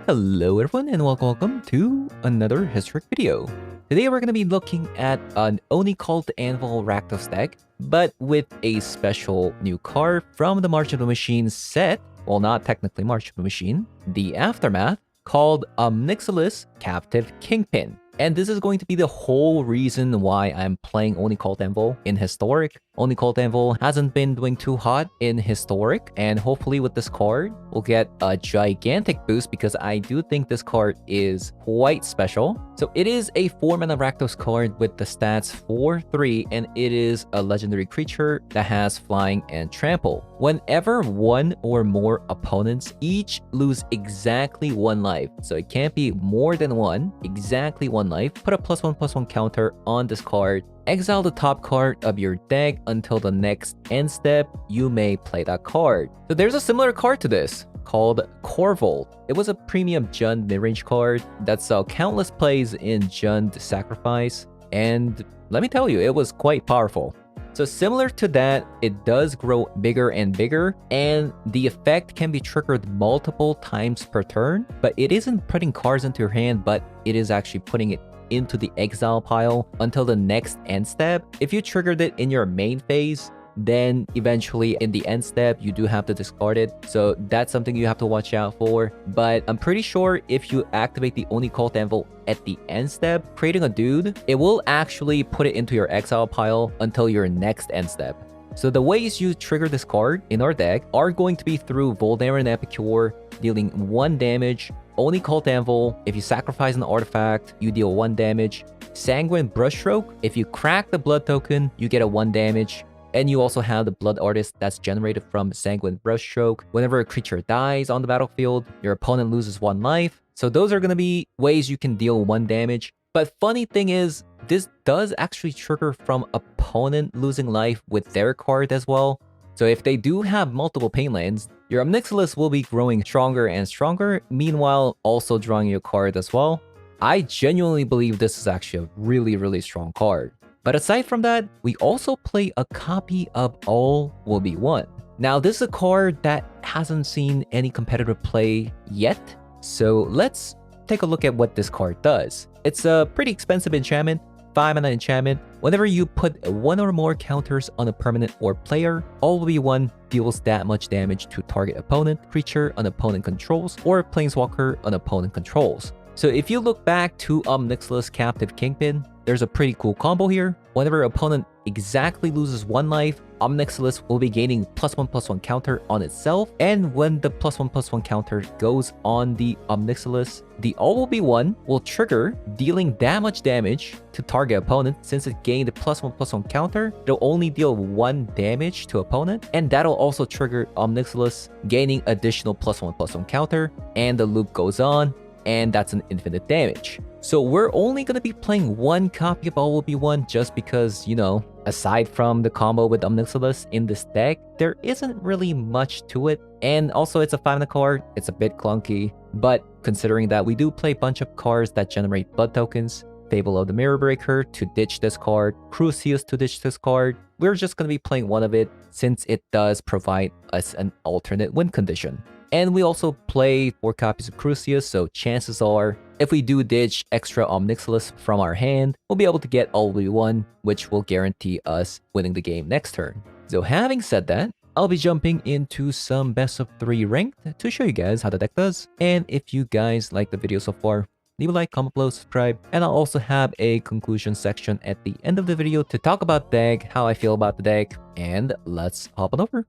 Hello everyone and welcome to another historic video. Today we're going to be looking at an Oni called Anvil Rakdos deck, but with a special new card from the March of the Machine set, well not technically March of the Machine, the Aftermath, called Ob Nixilis Captive Kingpin. And this is going to be the whole reason why I'm playing Oni Called Anvil in Historic. Oni Called Anvil hasn't been doing too hot in Historic, and hopefully with this card, we'll get a gigantic boost because I do think this card is quite special. So it is a 4-mana Rakdos card with the stats 4/3, and it is a legendary creature that has flying and trample. Whenever one or more opponents each lose exactly 1 life, so it can't be more than one, exactly 1 life, put a +1/+1 counter on this card, exile the top card of your deck until the next end step, you may play that card. So there's a similar card to this called Korvold. It was a premium Jund midrange card that saw countless plays in Jund Sacrifice, and let me tell you, it was quite powerful. So similar to that, it does grow bigger and bigger, and the effect can be triggered multiple times per turn, but it isn't putting cards into your hand, but it is actually putting it into the exile pile until the next end step. If you triggered it in your main phase, then eventually in the end step, you do have to discard it. So that's something you have to watch out for. But I'm pretty sure if you activate the Oni Called Anvil at the end step, creating a dude, it will actually put it into your exile pile until your next end step. So the ways you trigger this card in our deck are going to be through Voldaren Epicure, dealing 1 damage, Oni Called Anvil, if you sacrifice an artifact, you deal 1 damage, Sanguine Brushstroke, if you crack the blood token, you get a 1 damage, and you also have the Blood Artist that's generated from Sanguine Brushstroke. Whenever a creature dies on the battlefield, your opponent loses 1 life. So those are going to be ways you can deal 1 damage. But funny thing is, this does actually trigger from opponent losing life with their card as well. So if they do have multiple pain lands, your Ob Nixilis will be growing stronger and stronger, meanwhile also drawing your card as well. I genuinely believe this is actually a really strong card. But aside from that, we also play a copy of All Will Be One. Now this is a card that hasn't seen any competitive play yet, so let's take a look at what this card does. It's a pretty expensive enchantment, 5-mana enchantment. Whenever you put 1 or more counters on a permanent or player, All Will Be One deals that much damage to target opponent, creature an opponent controls, or planeswalker an opponent controls. So if you look back to Ob Nixilis Captive Kingpin, there's a pretty cool combo here. Whenever an opponent exactly loses 1 life, Ob Nixilis will be gaining +1/+1 counter on itself, and when the +1/+1 counter goes on the Ob Nixilis, the All Will Be One will trigger, dealing that much damage to target opponent. Since it gained the +1/+1 counter, it'll only deal 1 damage to opponent, and that'll also trigger Ob Nixilis gaining additional +1/+1 counter, and the loop goes on, and that's an infinite damage. So we're only going to be playing 1 copy of All Will Be One just because, you know, aside from the combo with Ob Nixilis in this deck, there isn't really much to it. And also it's a 5-mana card, it's a bit clunky, but considering that we do play a bunch of cards that generate blood tokens, Fable of the Mirror Breaker to ditch this card, Crucius to ditch this card, we're just going to be playing 1 of it since it does provide us an alternate win condition. And we also play 4 copies of Crucius, so chances are, if we do ditch extra Ob Nixilis from our hand, we'll be able to get All Will Be One, which will guarantee us winning the game next turn. So having said that, I'll be jumping into some best of 3 ranked to show you guys how the deck does. And if you guys like the video so far, leave a like, comment below, subscribe, and I'll also have a conclusion section at the end of the video to talk about the deck, how I feel about the deck, and let's hop on over.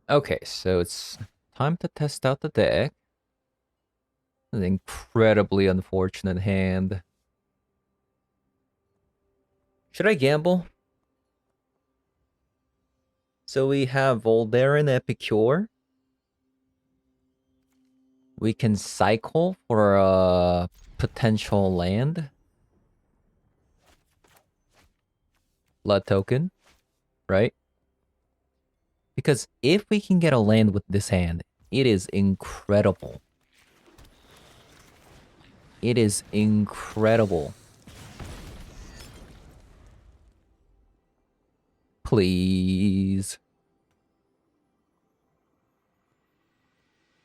Okay, so it's time to test out the deck. An incredibly unfortunate hand. Should I gamble? So we have Voldaren Epicure. We can cycle for a potential land. Blood token, right? Because if we can get a land with this hand, it is incredible. It is incredible. Please.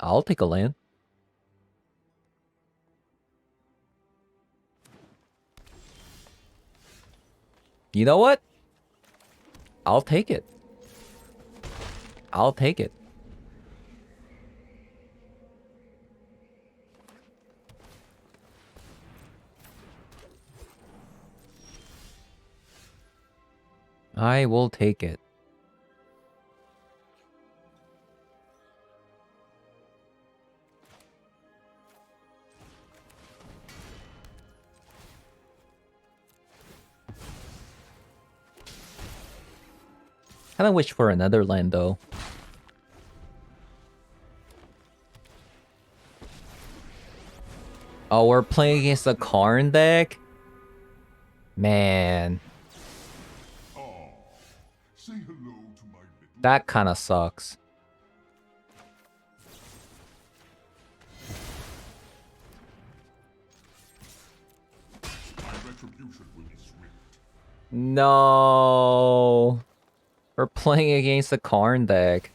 I'll take a land. You know what? I'll take it. I'll take it. I will take it. Kinda wish for another land though. Oh, we're playing against a Karn deck? Man. Say hello to my little... That kinda sucks. My retribution will be swift. No. We're playing against a Karn deck.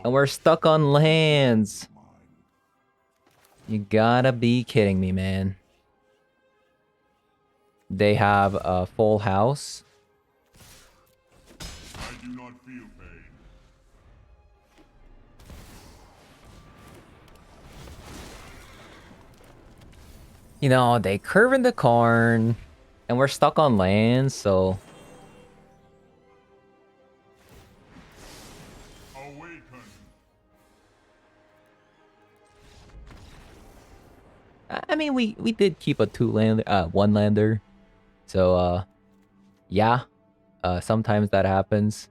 And we're stuck on lands. You gotta be kidding me, man. They have a full house. I do not feel pain. You know, they curve in the Karn. And we're stuck on lands, so... Awaken. I mean, we did keep a one lander. So, yeah. Sometimes that happens.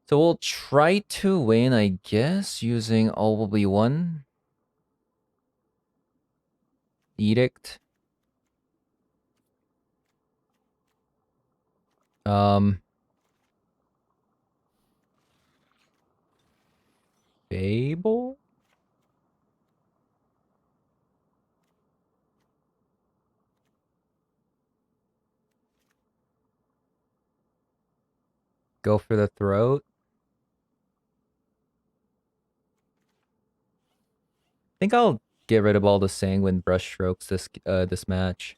So we'll try to win, I guess, using Ob1. Edict. Fable? Go for the throat. I think I'll get rid of all the sanguine brushstrokes this match.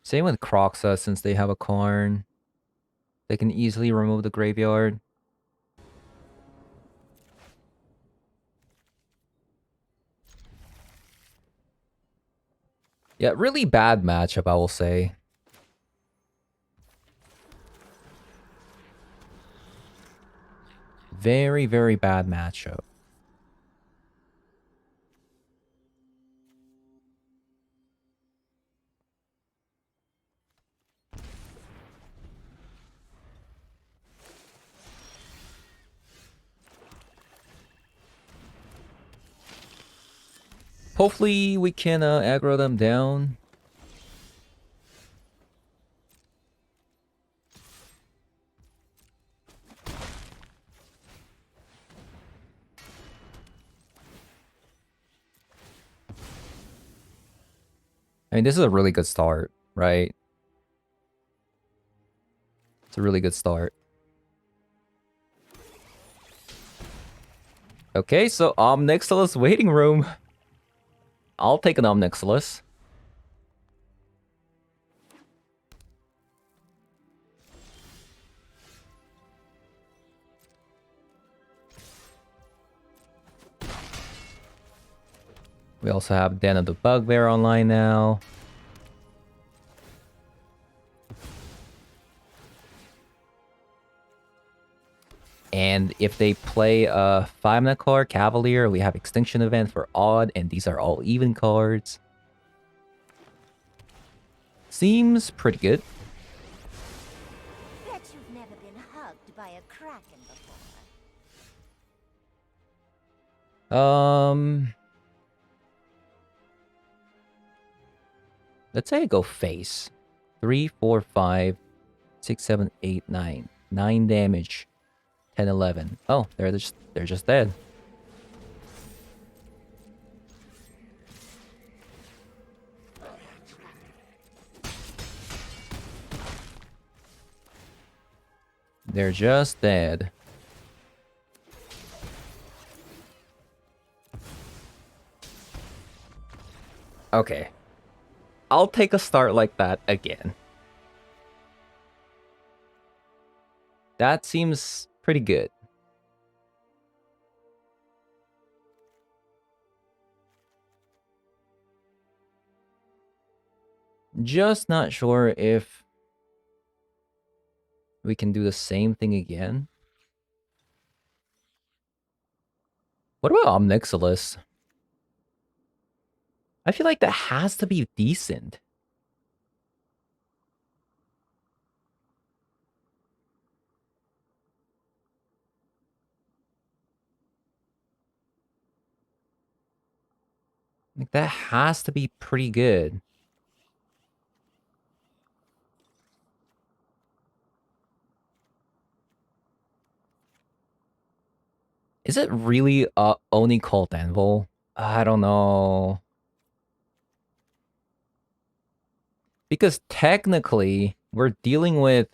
Same with Croxa, since they have a Karn. They can easily remove the graveyard. Yeah, really bad matchup, I will say. Very, very bad matchup. Hopefully we can aggro them down. I mean, this is a really good start, right? It's a really good start. Okay, so Ob Nixilis waiting room. I'll take an Ob Nixilis. We also have Den of the Bugbear online now. And if they play a 5-mana card, Cavalier, we have Extinction Event for odd, and these are all even cards. Seems pretty good. Bet you've never been hugged by a kraken before. Let's say I go face. 3, 4, 5, 6, 7, 8, 9. 9 damage. 10, 11. Oh, they're just dead. They're just dead. Okay. I'll take a start like that again. That seems pretty good. Just not sure if we can do the same thing again. What about Ob Nixilis? I feel like that has to be decent. Like, that has to be pretty good. Is it really only called Anvil? I don't know. Because technically, we're dealing with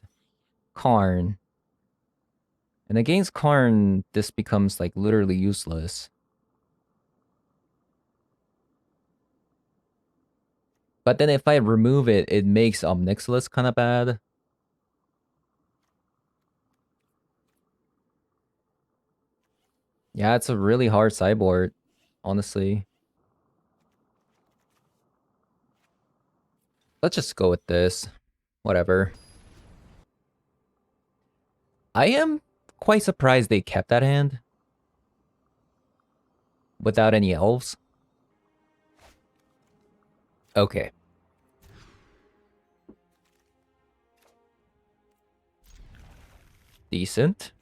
Karn. And against Karn, this becomes like literally useless. But then if I remove it, it makes Ob Nixilis kind of bad. Yeah, it's a really hard sideboard, honestly. Let's just go with this. Whatever. I am quite surprised they kept that hand. Without any elves. Okay. Decent.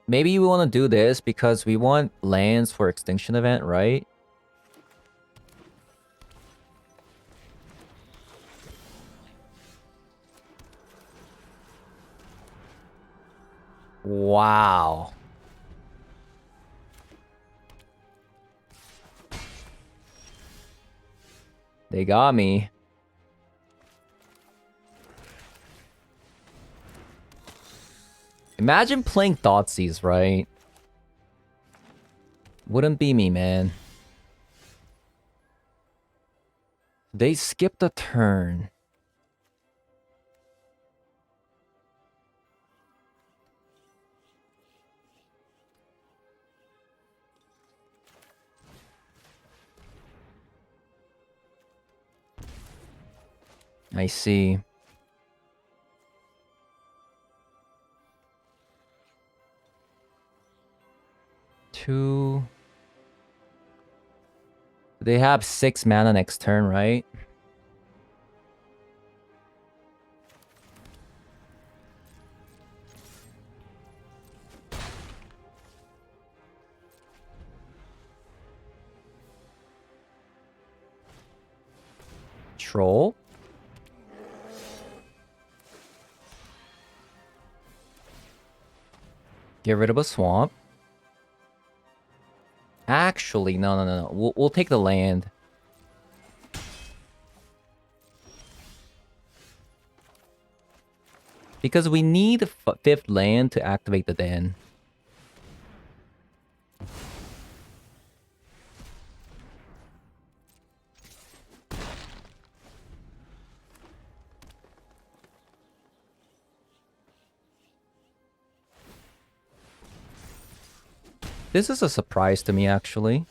Maybe we want to do this because we want lands for Extinction Event, right? Wow. They got me. Imagine playing Thoughtseize, right? Wouldn't be me, man. They skipped a turn. I see. Two. They have 6 mana next turn, right? Troll. Get rid of a swamp. Actually, no. We'll take the land. Because we need a 5th land to activate the den. This is a surprise to me, actually.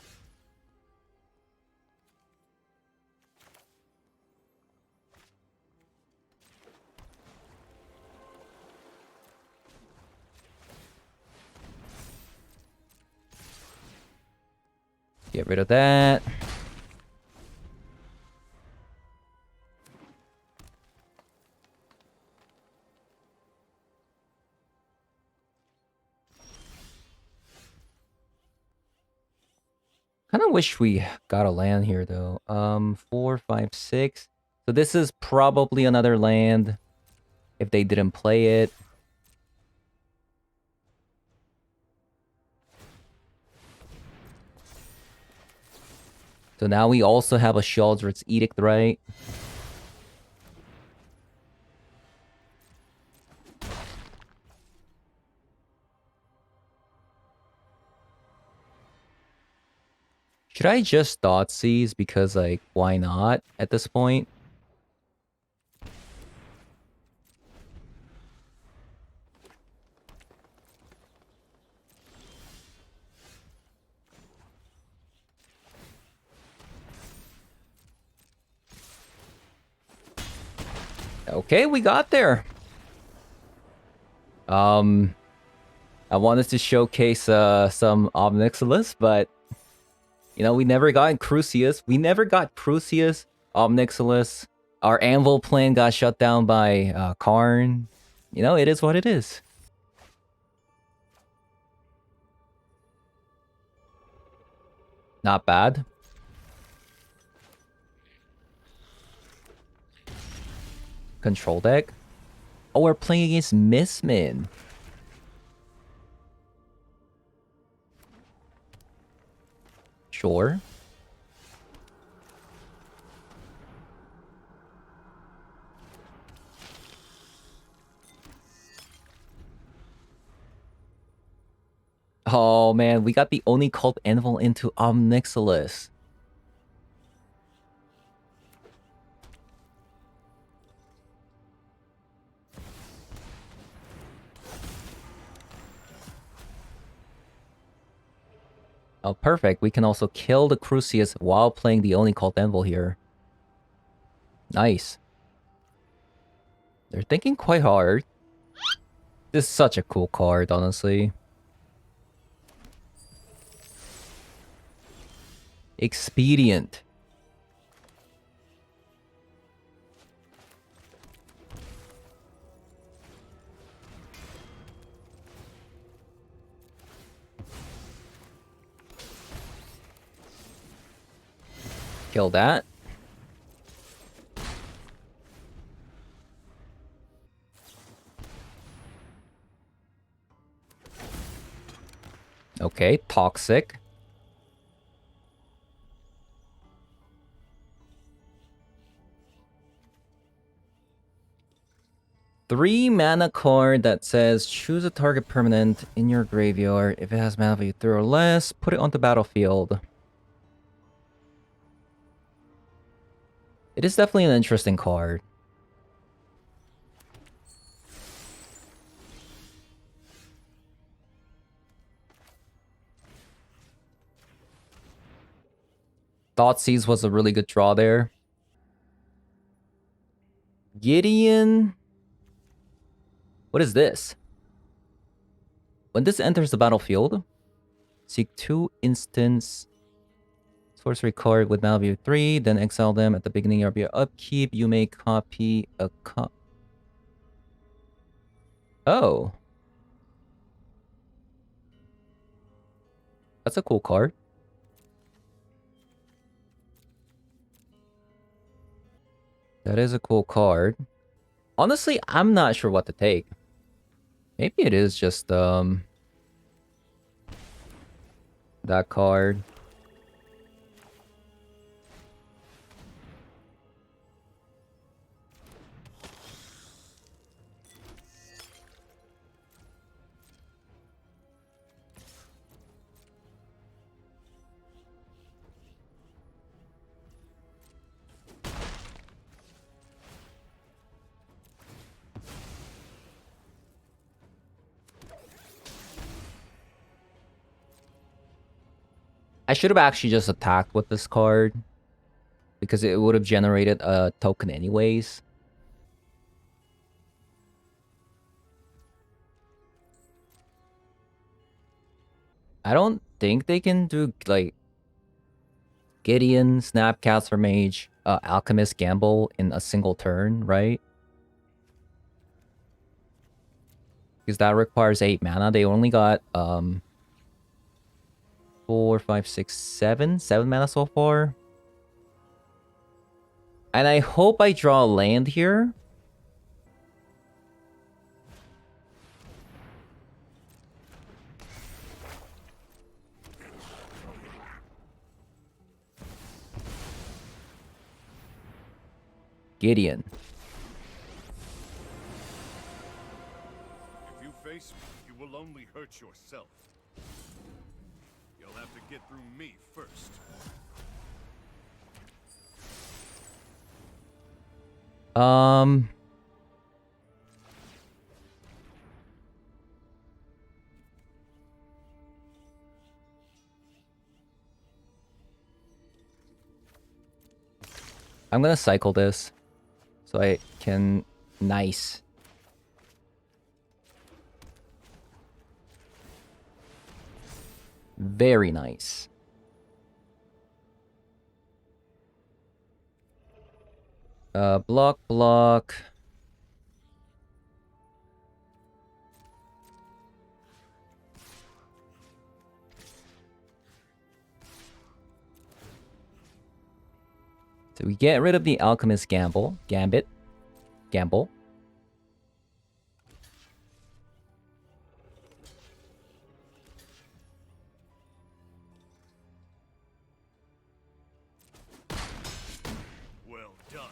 Get rid of that. Kind of wish we got a land here though. 4, 5, 6. So this is probably another land if they didn't play it. So now we also have a Sheoldred's Edict, right? Should I just Thoughtseize because, like, why not at this point? Okay, we got there. I wanted to showcase some Ob Nixilis, but you know, we never got Crucius. We never got Crucius, Ob Nixilis. Our Anvil plan got shut down by Karn. You know, it is what it is. Not bad. Control deck. Oh, we're playing against Mistman. Sure. Oh man, we got the only cult Anvil into Ob Nixilis. Oh, perfect. We can also kill the Crucius while playing the only cult Anvil here. Nice. They're thinking quite hard. This is such a cool card, honestly. Expedient. Kill that. Okay, toxic. Three mana card that says choose a target permanent in your graveyard. If it has mana value 3 or less, put it on the battlefield. It is definitely an interesting card. Thoughtseize was a really good draw there. Gideon. What is this? When this enters the battlefield, seek 2 instants sorcery card with mana value 3, then exile them at the beginning of your upkeep. You may copy a Oh. That's a cool card. That is a cool card. Honestly, I'm not sure what to take. Maybe it is just, that card. I should have actually just attacked with this card, because it would have generated a token anyways. I don't think they can do, like, Gideon, Snapcaster Mage, Alchemist Gamble in a single turn, right? Because that requires 8 mana. They only got, 4, 5, 6, 7. 7 mana so far. And I hope I draw a land here. Gideon. If you face me, you will only hurt yourself. You'll have to get through me first. I'm gonna cycle this so I can... Nice. Very nice. Block, block. So we get rid of the Alchemist Gambit. Gamble. Well done.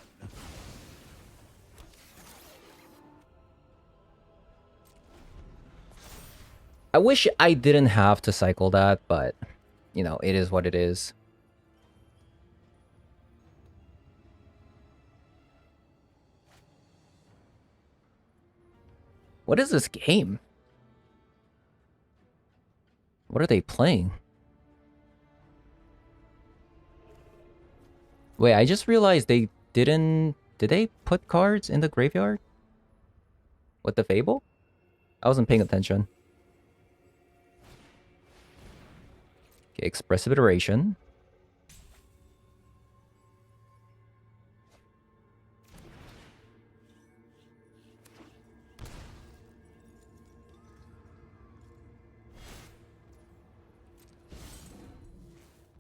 I wish I didn't have to cycle that, but, you know, it is what it is. What is this game? What are they playing? Wait, I just realized they didn't... Did they put cards in the graveyard? With the Fable? I wasn't paying attention. Okay, Expressive Iteration.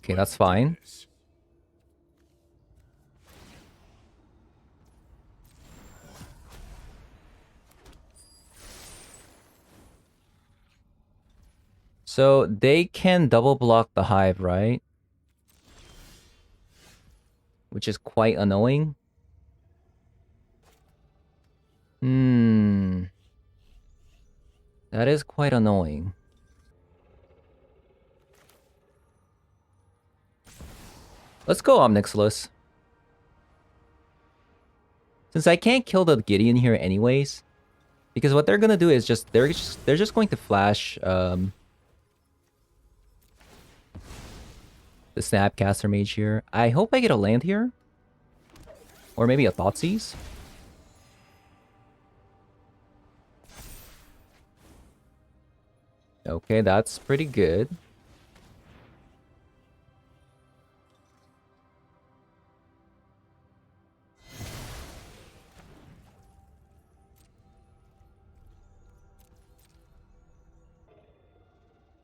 Okay, that's fine. So they can double block the Hive, right? Which is quite annoying. That is quite annoying. Let's go Ob Nixilis. Since I can't kill the Gideon here anyways, because what they're gonna do is they're just going to flash the Snapcaster Mage here. I hope I get a land here. Or maybe a Thoughtseize. Okay, that's pretty good.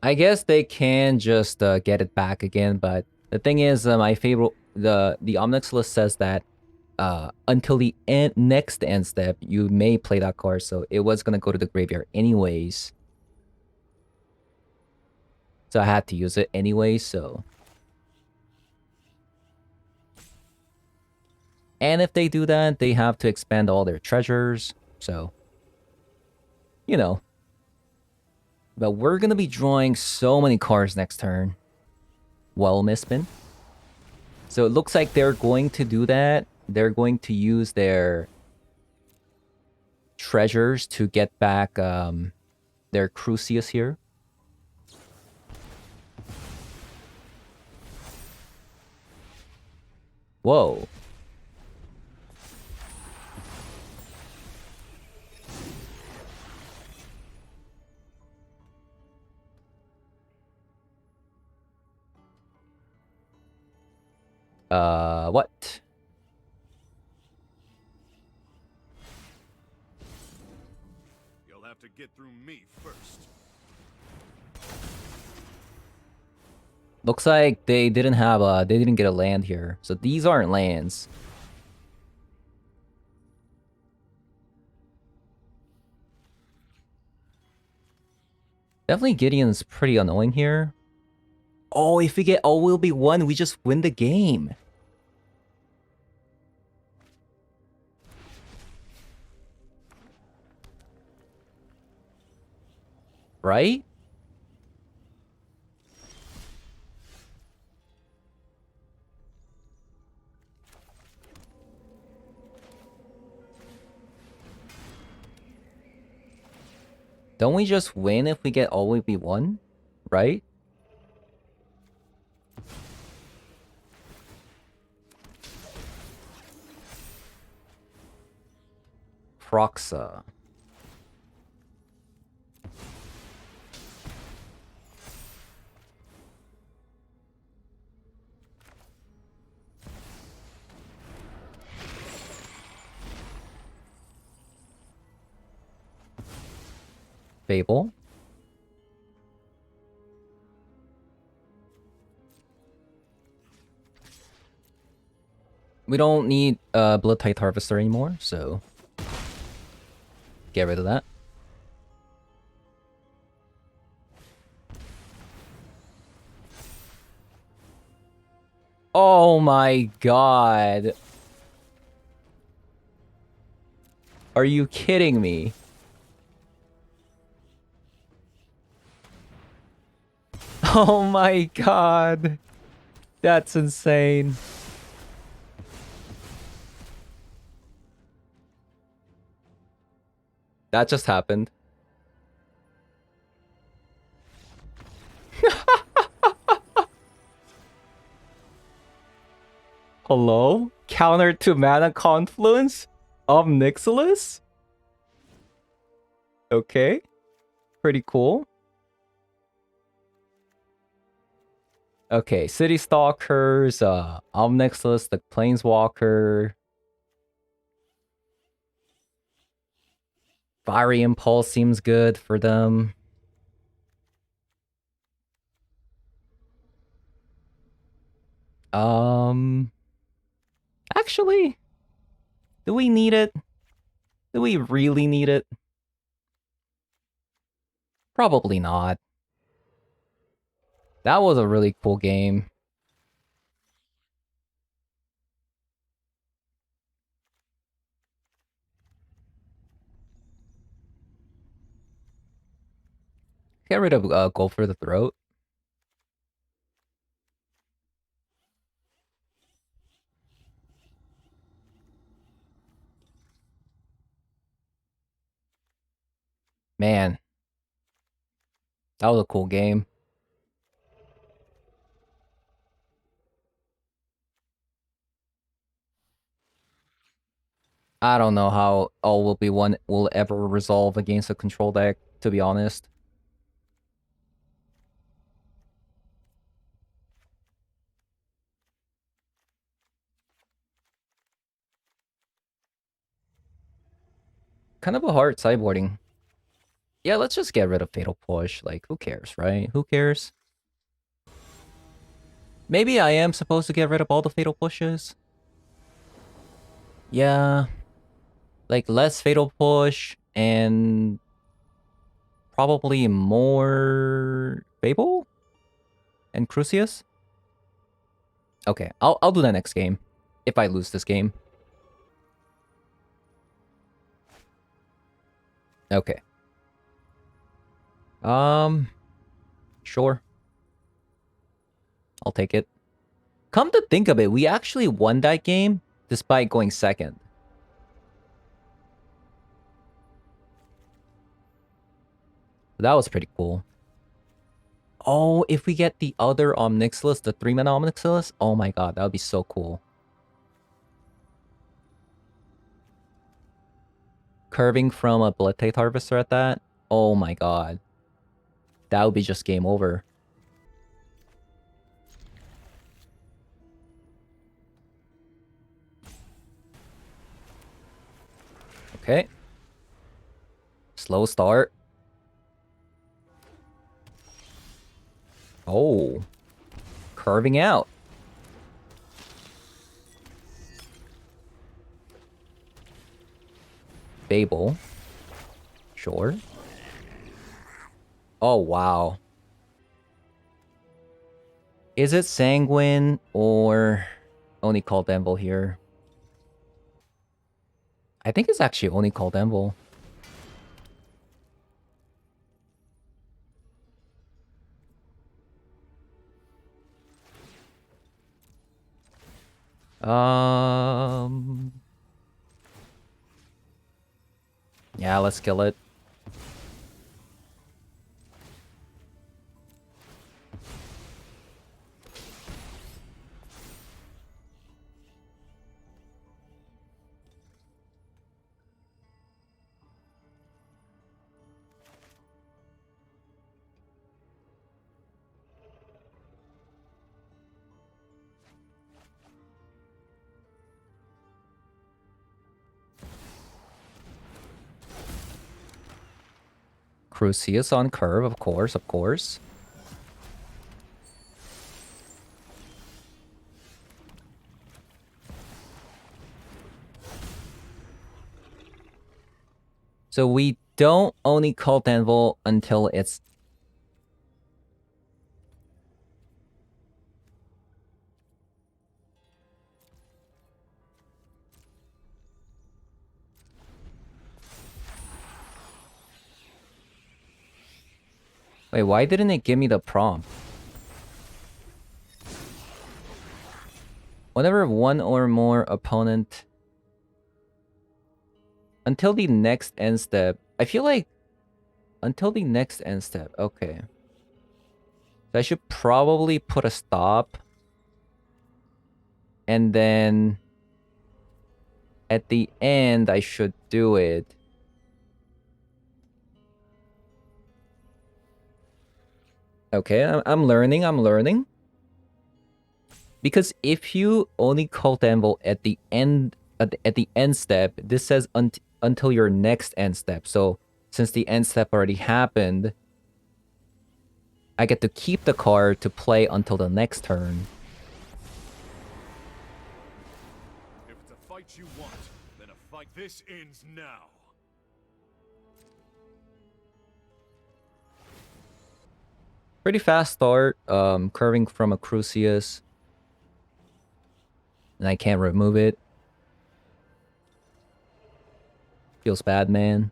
I guess they can just get it back again, but the thing is, my favorite, the Ob Nixilis says that until the next end step, you may play that card, so it was gonna go to the graveyard anyways. So I had to use it anyway, so... And if they do that, they have to expand all their treasures, so... You know. But we're gonna be drawing so many cards next turn. Well, Mispin. So it looks like they're going to do that. They're going to use their treasures to get back their Crucius here. Whoa. What? You'll have to get through me first. Looks like they didn't get a land here. So these aren't lands. Definitely Gideon's pretty annoying here. Oh, if we get all will be one, we just win the game. Right? Don't we just win if we get all will be one? Right? Proxa. Fable. We don't need Blood Tithe Harvester anymore, so get rid of that. Oh my god. Are you kidding me? Oh my god. That's insane. That just happened. Hello? Counter to Mana Confluence? Ob Nixilis? Okay. Pretty cool. Okay, City Stalkers, Ob Nixilis, the Planeswalker. Fiery Impulse seems good for them. Actually, do we need it? Do we really need it? Probably not. That was a really cool game. Get rid of Go for the Throat. Man, that was a cool game. I don't know how all will be one will ever resolve against a control deck, to be honest. Kind of a hard sideboarding. Yeah, let's just get rid of Fatal Push. Like, who cares, right? Who cares? Maybe I am supposed to get rid of all the Fatal Pushes. Yeah. Like, less Fatal Push and probably more Fable and Crucius. Okay, I'll do that next game if I lose this game. Okay. Sure. I'll take it. Come to think of it, we actually won that game despite going second. That was pretty cool. Oh, if we get the other Ob Nixilis, the 3-mana Ob Nixilis, oh my god, that would be so cool. Curving from a Blood Tithe Harvester at that, oh my god. That would be just game over. Okay. Slow start. Oh. curving out. Babel. Sure. Oh, wow. Is it Sanguine or only called Envil here? I think it's actually only called Envil. Yeah, let's kill it. Crucius on curve, of course, of course. So we don't only cult Anvil until it's... Wait, why didn't it give me the prompt? Whenever one or more opponent... Until the next end step. I feel like... Until the next end step. Okay. So I should probably put a stop. And then... At the end, I should do it. Okay, I'm learning. Because if you only cult Anvil at the end at the end step, this says until your next end step. So since the end step already happened, I get to keep the card to play until the next turn. If it's a fight you want, then a fight this ends now. Pretty fast start, curving from a Crucius. And I can't remove it. Feels bad, man.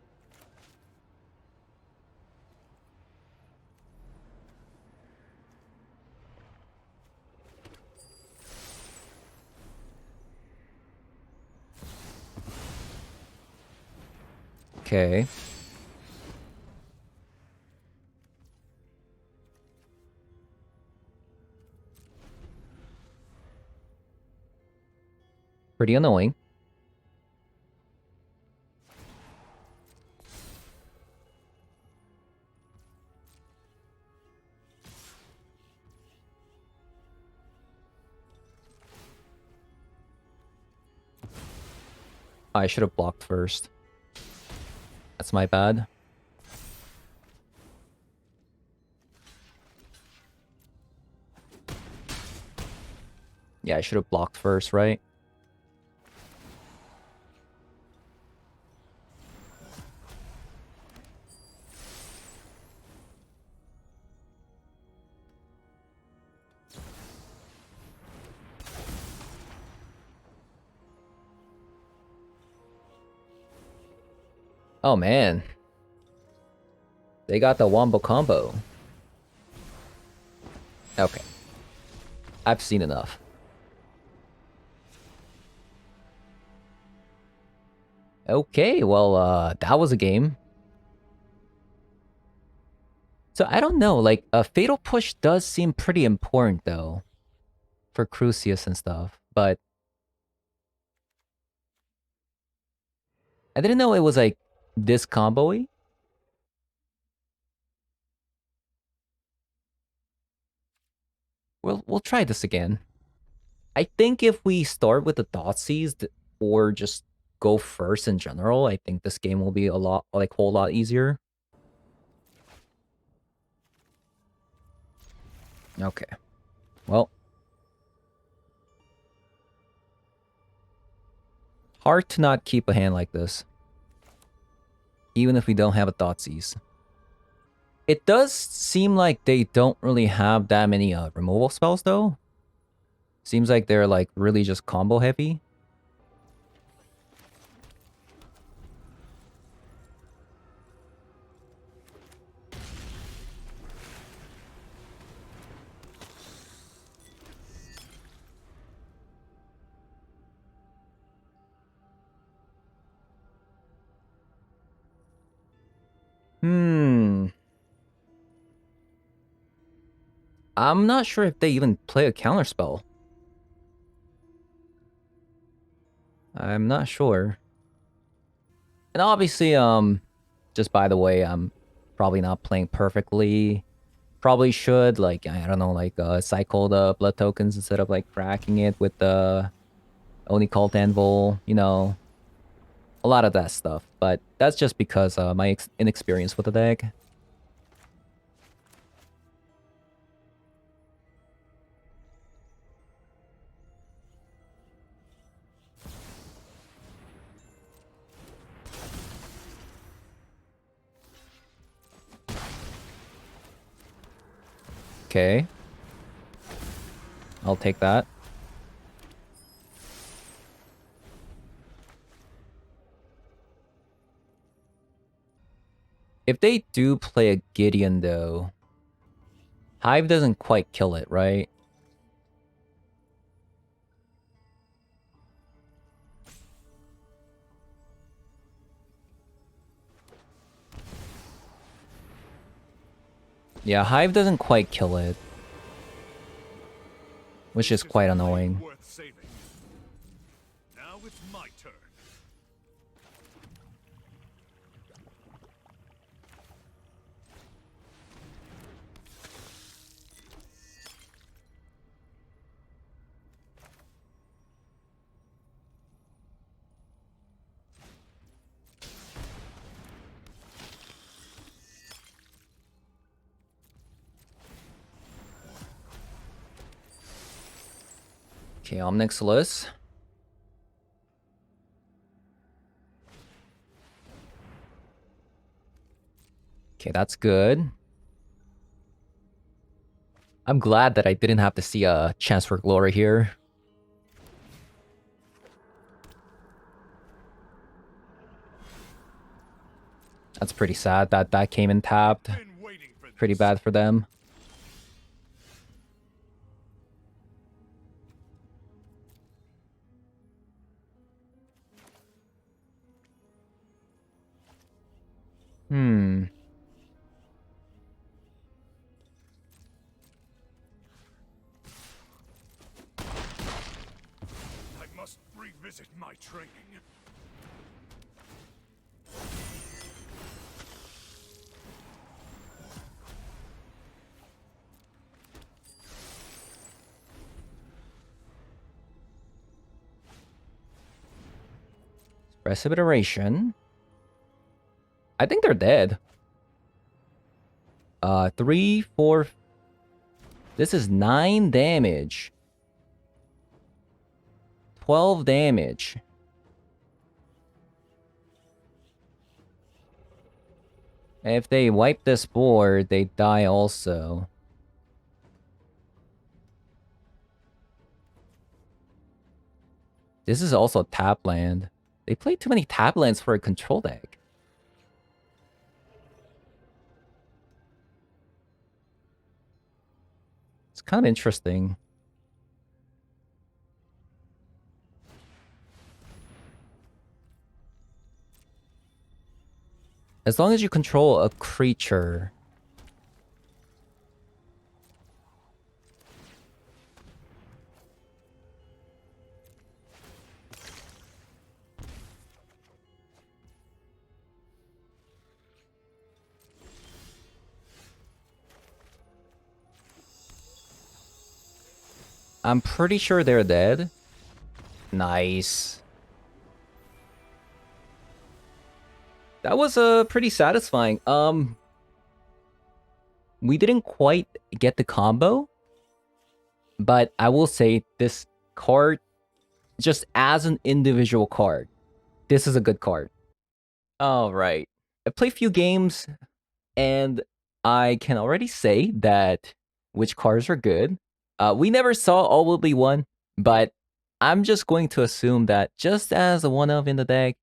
Okay. Pretty annoying. I should have blocked first. That's my bad. Yeah, I should have blocked first, right? Oh, man. They got the Wombo combo. Okay. I've seen enough. Okay, well, that was a game. So I don't know, like, a Fatal Push does seem pretty important, though. For Crucius and stuff, but... I didn't know it was, like, this combo-y. We'll try this again. I think if we start with the Thoughtseize, or just go first in general, I think this game will be a lot, like, whole lot easier. Okay. Well, Hard to not keep a hand like this. Even if we don't have a Thoughtseize. It does seem like they don't really have that many removal spells though. Seems like they're like really just combo heavy. I'm not sure if they even play a counterspell. I'm not sure. And obviously, just by the way, I'm probably not playing perfectly. Probably should, like, I don't know, like, cycle the blood tokens instead of, like, cracking it with the Oni Cult Anvil, you know. A lot of that stuff. But that's just because my inexperience with the deck. Okay. I'll take that. If they do play a Gideon, though, Hive doesn't quite kill it, right? Yeah, Hive doesn't quite kill it. Which is quite annoying. Worth saving. Now it's my turn. Okay, Ob Nixilis. Okay, that's good. I'm glad that I didn't have to see a Chance for Glory here. That's pretty sad that that came in tapped. Pretty bad for them. I must revisit my training. Precipitation. I think they're dead. 3, 4... This is 9 damage. 12 damage. If they wipe this board, they die also. This is also tap land. They play too many tap lands for a control deck. It's kind of interesting. As long as you control a creature. I'm pretty sure they're dead. Nice. That was pretty satisfying. We didn't quite get the combo, but I will say this card, just as an individual card, this is a good card. All right. I played a few games, and I can already say that which cards are good. We never saw All Will Be One, but I'm just going to assume that just as a one-of in the deck,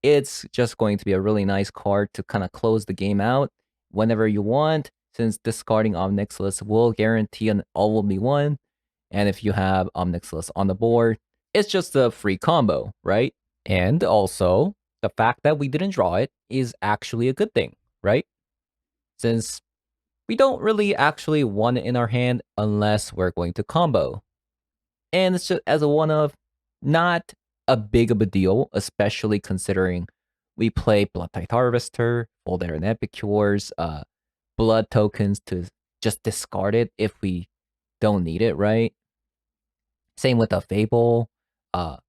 it's just going to be a really nice card to kind of close the game out whenever you want, since discarding Ob Nixilis will guarantee an All Will Be One. And if you have Ob Nixilis on the board, it's just a free combo, right? And also, the fact that we didn't draw it is actually a good thing, right? Since we don't really actually want it in our hand unless we're going to combo. And it's just as a one-of, not a big of a deal, especially considering we play Bloodtithe Harvester, Folder and Epicures, blood tokens to just discard it if we don't need it, right? Same with a Fable,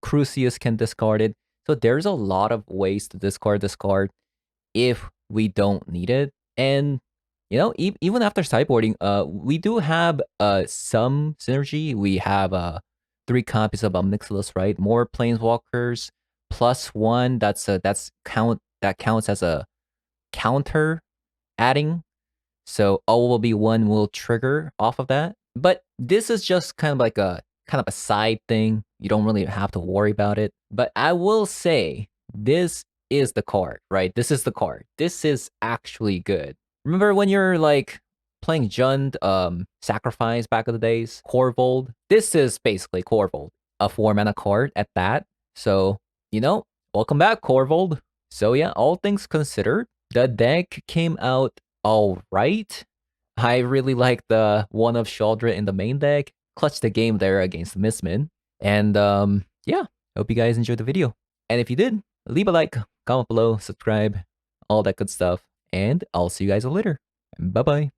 Crucius can discard it. So there's a lot of ways to discard this card if we don't need it. And you know, even after sideboarding, we do have some synergy. We have 3 copies of Ob Nixilis, right? More planeswalkers +1. That counts as a counter adding. So all will be 1 will trigger off of that. But this is just kind of like a side thing. You don't really have to worry about it. But I will say this is the card, right? This is the card. This is actually good. Remember when you're like playing Jund Sacrifice back in the days? Korvold? This is basically Korvold. A 4-mana card at that. So, you know, welcome back, Korvold. So yeah, all things considered, the deck came out all right. I really like the one of Shaldra in the main deck. Clutched the game there against Mistman. And yeah, hope you guys enjoyed the video. And if you did, leave a like, comment below, subscribe, all that good stuff. And I'll see you guys later. Bye-bye.